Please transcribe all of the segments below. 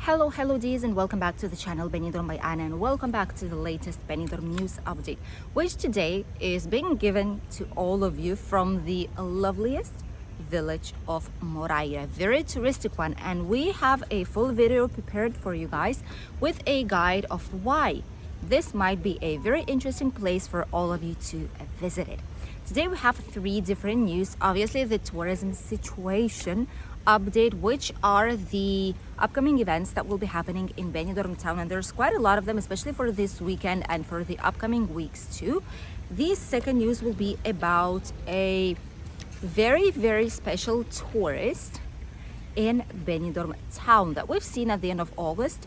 Hello Ds, and welcome back to the channel Benidorm by Anna, and welcome back to the latest Benidorm news update, which today is being given to all of you from the loveliest village of Moraira, very touristic one, and we have a full video prepared for you guys with a guide of why this might be a very interesting place for all of you to visit it. Today we have three different news. Obviously the tourism situation update, which are the upcoming events that will be happening in Benidorm town, and there's quite a lot of them, especially for this weekend and for the upcoming weeks too. The second news will be about a very special tourist in Benidorm town that we've seen at the end of August,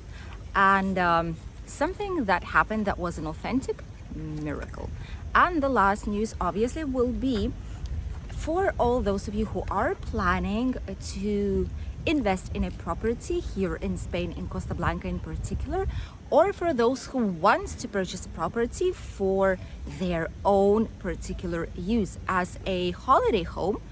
and something that happened that was an authentic miracle. And the last news obviously will be for all those of you who are planning to invest in a property here in Spain, in Costa Blanca in particular, or for those who want to purchase a property for their own particular use as a holiday home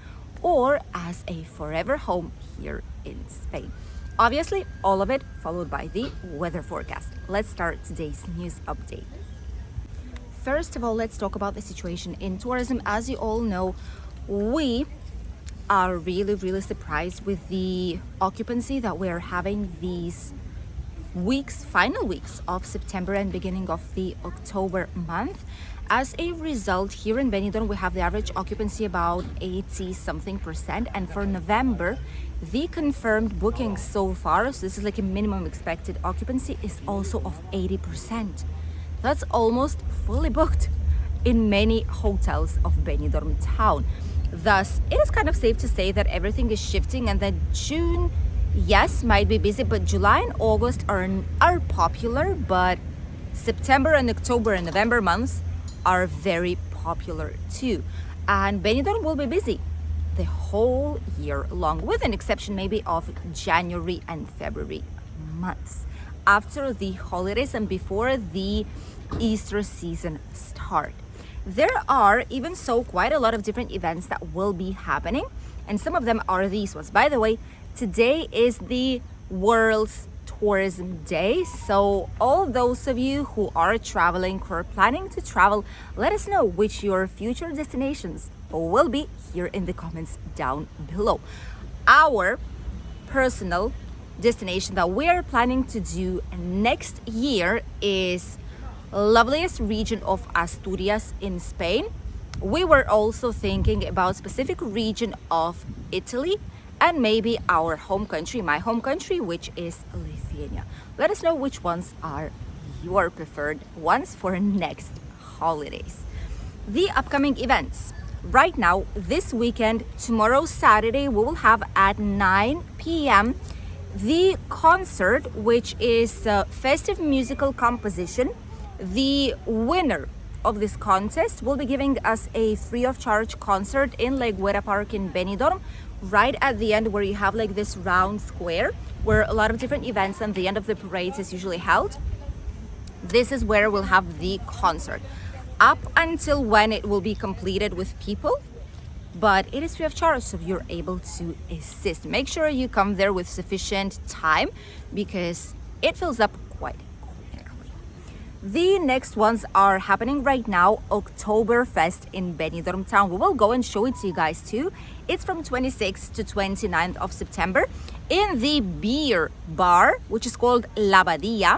or as a forever home here in Spain. Obviously, all of it followed by the weather forecast. Let's start today's news update. First of all, let's talk about the situation in tourism. As you all know, we are really surprised with the occupancy that we're having these weeks, final weeks of September and beginning of the October month. As a result, here in Benidorm, we have the average occupancy about 80 something percent, and for November, the confirmed bookings so far, so this is like a minimum expected occupancy, is also of 80%. That's almost fully booked in many hotels of Benidorm town. Thus, it is kind of safe to say that everything is shifting, and that June, yes, might be busy, but July and August are popular, but September and October and November months are very popular too. And Benidorm will be busy the whole year long, with an exception maybe of January and February months, after the holidays and before the Easter season start. There are even so quite a lot of different events that will be happening, and some of them are these ones. By the way, today is the World's Tourism Day, so all those of you who are traveling, who are planning to travel, let us know which your future destinations will be here in the comments down below. Our personal destination that we are planning to do next year is loveliest region of Asturias in Spain. We were also thinking about specific region of Italy and maybe our home country, my home country, which is Lithuania. Let us know which ones are your preferred ones for next holidays. The upcoming events. Right now, this weekend, tomorrow Saturday, we will have at 9 p.m. the concert, which is a festive musical composition. The winner of this contest will be giving us a free of charge concert in Leguera Park in Benidorm, right at the end where you have like this round square where a lot of different events and the end of the parades is usually held. This is where we'll have the concert up until when it will be completed with people, but it is free of charge, so you're able to assist. Make sure you come there with sufficient time because it fills up quite quickly. The next ones are happening right now. Oktoberfest in Benidorm town. We will go and show it to you guys too. It's from 26th to 29th of September in the beer bar, which is called La Badia.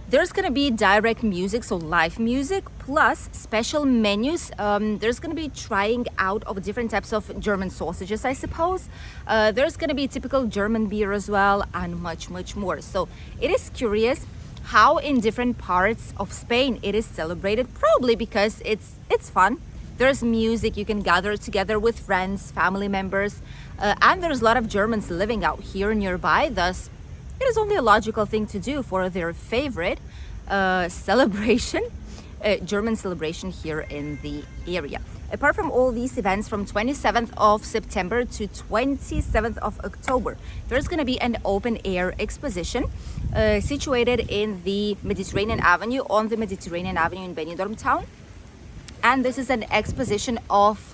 There's gonna be direct music, so live music, plus special menus. There's gonna be trying out of different types of German sausages, I suppose. There's gonna be typical German beer as well, and much more. So it is curious how in different parts of Spain it is celebrated, probably because it's fun. There's music, you can gather together with friends, family members, and there's a lot of Germans living out here nearby, thus it is only a logical thing to do for their favorite celebration, German celebration here in the area. Apart from all these events, from 27th of September to 27th of October, there's going to be an open air exposition situated in the Mediterranean Avenue, on the Mediterranean Avenue in Benidorm town. And this is an exposition of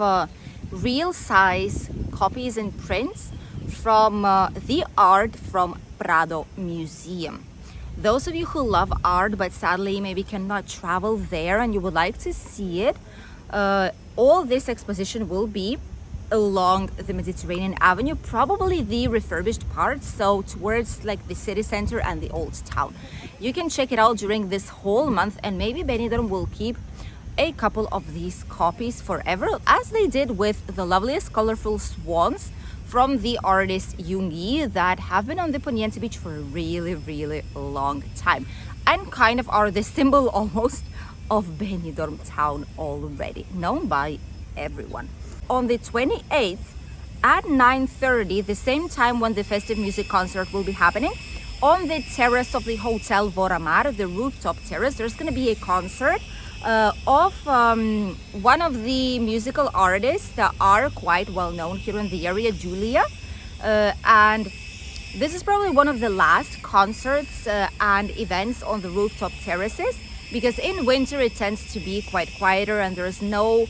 real size copies and prints from the art from Prado Museum. Those of you who love art but sadly maybe cannot travel there and you would like to see it, all this exposition will be along the Mediterranean Avenue, probably the refurbished part, so towards like the city center and the old town. You can check it out during this whole month, and maybe Benidorm will keep a couple of these copies forever, as they did with the loveliest colorful swans from the artist Jungi that have been on the Poniente Beach for a really long time and kind of are the symbol almost of Benidorm town already, known by everyone. On the 28th at 9:30, the same time when the festive music concert will be happening, on the terrace of the Hotel Voramar, the rooftop terrace, there's going to be a concert of one of the musical artists that are quite well known here in the area, Julia. And this is probably one of the last concerts and events on the rooftop terraces, because in winter it tends to be quite quieter and there's no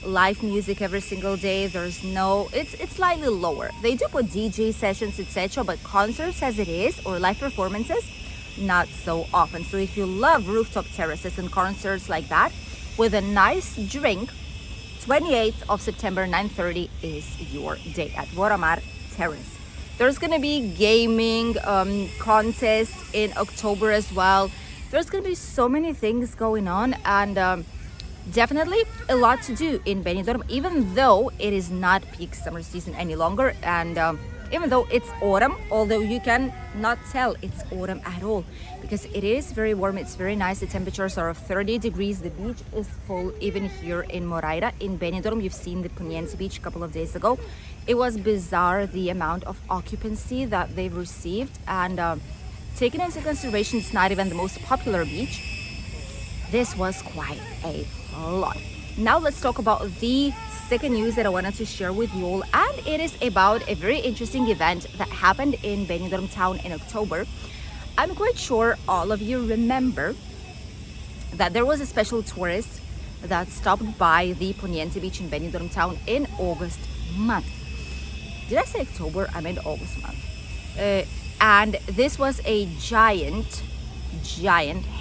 live music every single day. There's no, it's slightly lower. They do put DJ sessions, etc., but concerts as it is, or live performances, not so often. So if you love rooftop terraces and concerts like that with a nice drink, 28th of September, 9:30 is your day at Voramar Terrace. There's gonna be gaming contests in October as well. There's gonna be so many things going on, and definitely a lot to do in Benidorm, even though it is not peak summer season any longer, and even though it's autumn, although you can not tell it's autumn at all because it is very warm. It's very nice. The temperatures are of 30 degrees. The beach is full even here in Moraira. In Benidorm, you've seen the Poniente Beach a couple of days ago. It was bizarre the amount of occupancy that they've received, and taking into consideration it's not even the most popular beach, this was quite a lot. Now let's talk about the second news that I wanted to share with you all, and it is about a very interesting event that happened in Benidorm town in October. I'm quite sure all of you remember that there was a special tourist that stopped by the Poniente Beach in Benidorm town in August month. Did I say October? I meant August month. And this was a giant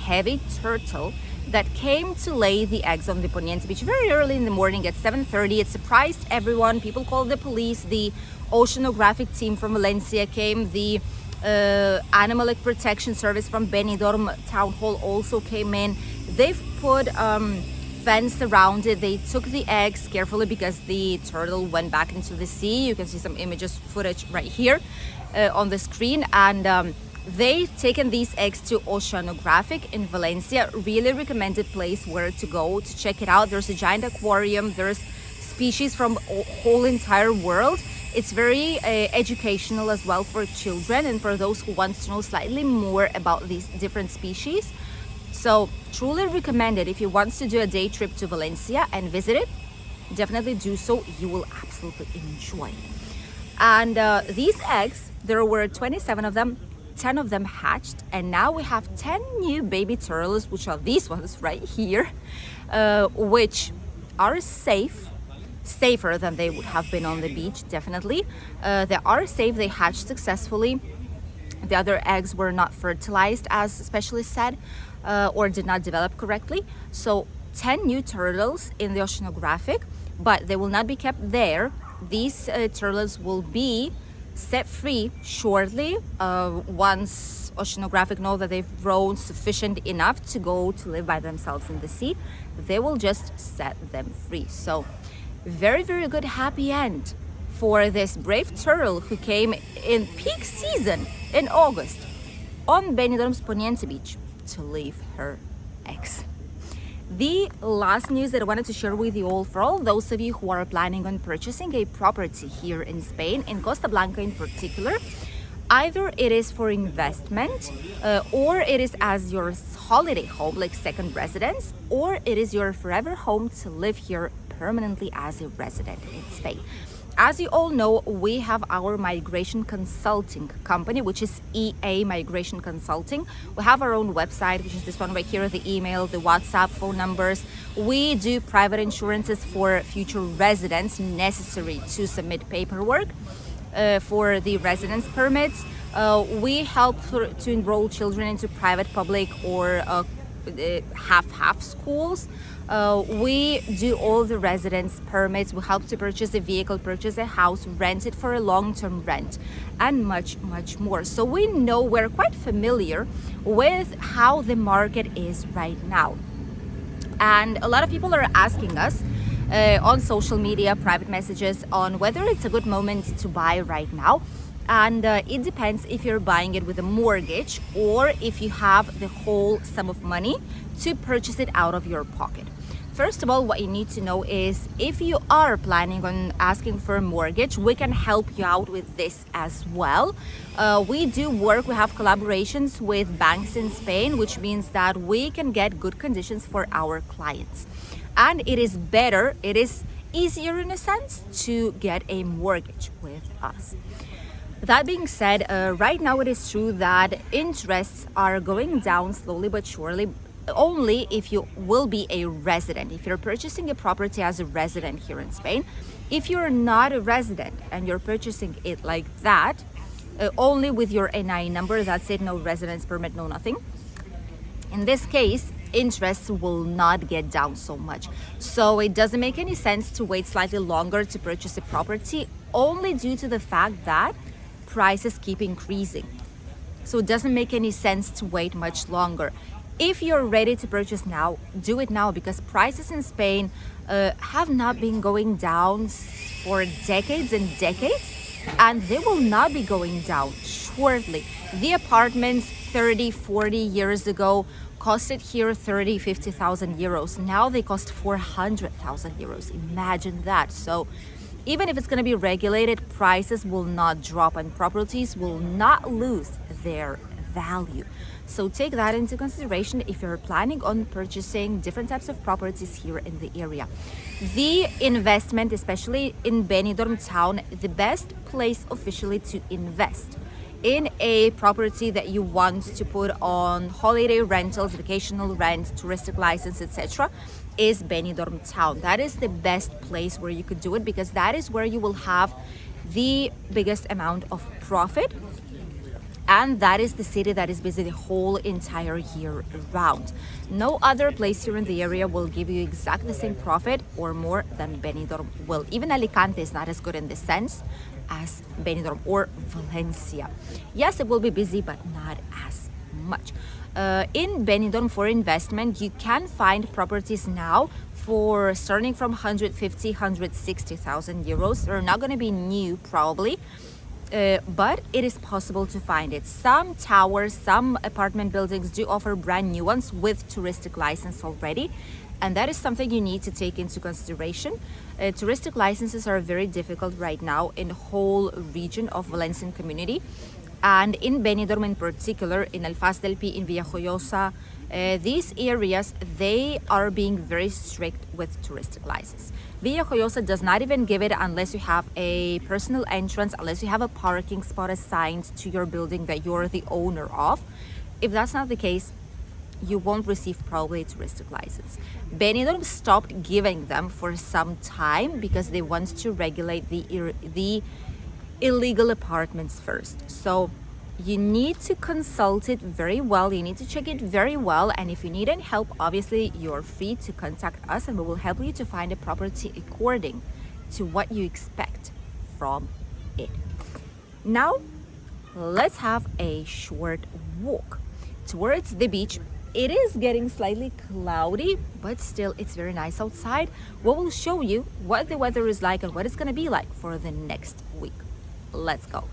heavy turtle that came to lay the eggs on the Poniente Beach very early in the morning at 7:30. It surprised everyone. People called the police. The oceanographic team from Valencia came. The animal protection service from Benidorm Town Hall also came in. They've put fence around it. They took the eggs carefully because the turtle went back into the sea. You can see some footage right here on the screen, and they've taken these eggs to Oceanographic in Valencia. Really recommended place where to go to check it out. There's a giant aquarium. There's species from whole entire world. It's very educational as well for children and for those who want to know slightly more about these different species. So truly recommended. If you want to do a day trip to Valencia and visit it, definitely do so. You will absolutely enjoy it. And these eggs, there were 27 of them. 10 of them hatched, and now we have 10 new baby turtles, which are these ones right here, which are safer than they would have been on the beach, definitely. They are safe. They hatched successfully. The other eggs were not fertilized, as specialists said, or did not develop correctly. So 10 new turtles in the Oceanographic, but they will not be kept there. These turtles will be set free shortly once Oceanographic know that they've grown sufficient enough to go to live by themselves in the sea. They will just set them free. So very good happy end for this brave turtle who came in peak season in August on Benidorm's Poniente Beach to leave her eggs. The last news that I wanted to share with you all, for all those of you who are planning on purchasing a property here in Spain, in Costa Blanca in particular, either it is for investment or it is as your holiday home, like second residence, or it is your forever home to live here permanently as a resident in Spain. As you all know, we have our migration consulting company, which is EA Migration Consulting. We have our own website, which is this one right here, the email, the WhatsApp, phone numbers. We do private insurances for future residents necessary to submit paperwork. for the residence permits. We help to enroll children into private, public, or half schools. We do all the residence permits. We help to purchase a vehicle, purchase a house, rent it for a long-term rent, and much more. So we know, we're quite familiar with how the market is right now. And a lot of people are asking us on social media, private messages, on whether it's a good moment to buy right now. And it depends if you're buying it with a mortgage or if you have the whole sum of money to purchase it out of your pocket. First of all, what you need to know is if you are planning on asking for a mortgage, we can help you out with this as well. We do work, we have collaborations with banks in Spain, which means that we can get good conditions for our clients. And it is better, it is easier in a sense to get a mortgage with us. That being said, right now it is true that interests are going down slowly but surely, only if you will be a resident. If you're purchasing a property as a resident here in Spain, if you're not a resident and you're purchasing it like that, only with your NI number, that's it, no residence permit, no nothing. In this case, interest will not get down so much. So it doesn't make any sense to wait slightly longer to purchase a property, only due to the fact that prices keep increasing. So it doesn't make any sense to wait much longer. If you're ready to purchase now, do it now, because prices in Spain have not been going down for decades and decades, and they will not be going down shortly. The apartments 30, 40 years ago costed here 30, 50,000 euros. Now they cost 400,000 euros. Imagine that. So even if it's going to be regulated, prices will not drop and properties will not lose their value. So take that into consideration if you're planning on purchasing different types of properties here in the area. The investment, especially in Benidorm town, the best place officially to invest in a property that you want to put on holiday rentals, vacational rent, touristic license, etc., is Benidorm town. That is the best place where you could do it, because that is where you will have the biggest amount of profit, and that is the city that is busy the whole entire year round. No other place here in the area will give you exactly the same profit or more than Benidorm will. Even Alicante is not as good in this sense as Benidorm or Valencia. Yes, it will be busy, but not as much. In Benidorm, for investment, you can find properties now for starting from 150, 160,000 euros. They're not going to be new probably, but it is possible to find it. Some towers, some apartment buildings do offer brand new ones with touristic license already, and that is something you need to take into consideration. Touristic licenses are very difficult right now in the whole region of Valencian community, and in Benidorm in particular, in Alfaz del Pi, in Villajoyosa, these areas, they are being very strict with touristic license. Villajoyosa does not even give it unless you have a personal entrance, unless you have a parking spot assigned to your building that you're the owner of. If that's not the case, you won't receive probably a touristic license. Benidorm stopped giving them for some time because they want to regulate the illegal apartments first. So you need to consult it very well, you need to check it very well, and if you need any help, obviously you're free to contact us and we will help you to find a property according to what you expect from it. Now let's have a short walk towards the beach. It is getting slightly cloudy, but still it's very nice outside. We will show you what the weather is like and what it's going to be like for the next week. Let's go.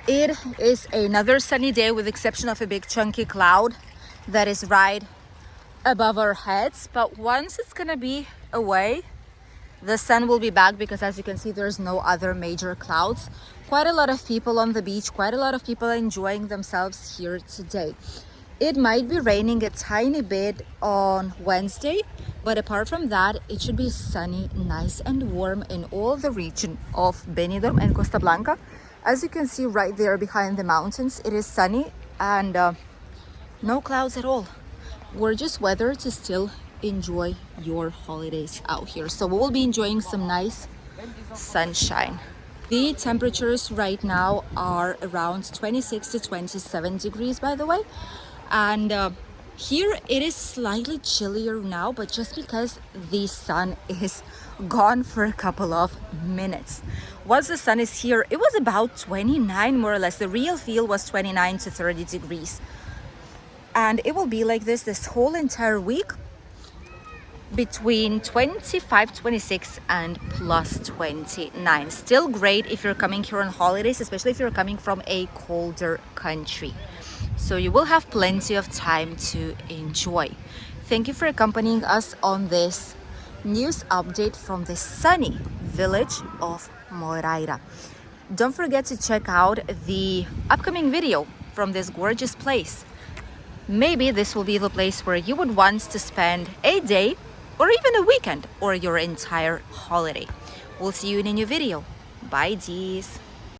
It is another sunny day with the exception of a big chunky cloud that is right above our heads. But once it's going to be away, the sun will be back, because as you can see, there's no other major clouds. Quite a lot of people on the beach, quite a lot of people enjoying themselves here today. It might be raining a tiny bit on Wednesday, but apart from that, it should be sunny, nice and warm in all the region of Benidorm and Costa Blanca. As you can see right there behind the mountains, it is sunny and no clouds at all. Gorgeous weather to still enjoy your holidays out here. So we will be enjoying some nice sunshine. The temperatures right now are around 26 to 27 degrees, by the way. And here it is slightly chillier now, but just because the sun is gone for a couple of minutes. Once the sun is here, it was about 29 more or less. The real feel was 29 to 30 degrees. And it will be like this whole entire week, between 25, 26 and plus 29. Still great if you're coming here on holidays, especially if you're coming from a colder country. So you will have plenty of time to enjoy. Thank you for accompanying us on this news update from the sunny village of Moraira. Don't forget to check out the upcoming video from this gorgeous place. Maybe this will be the place where you would want to spend a day or even a weekend or your entire holiday. We'll see you in a new video. Bye, D's.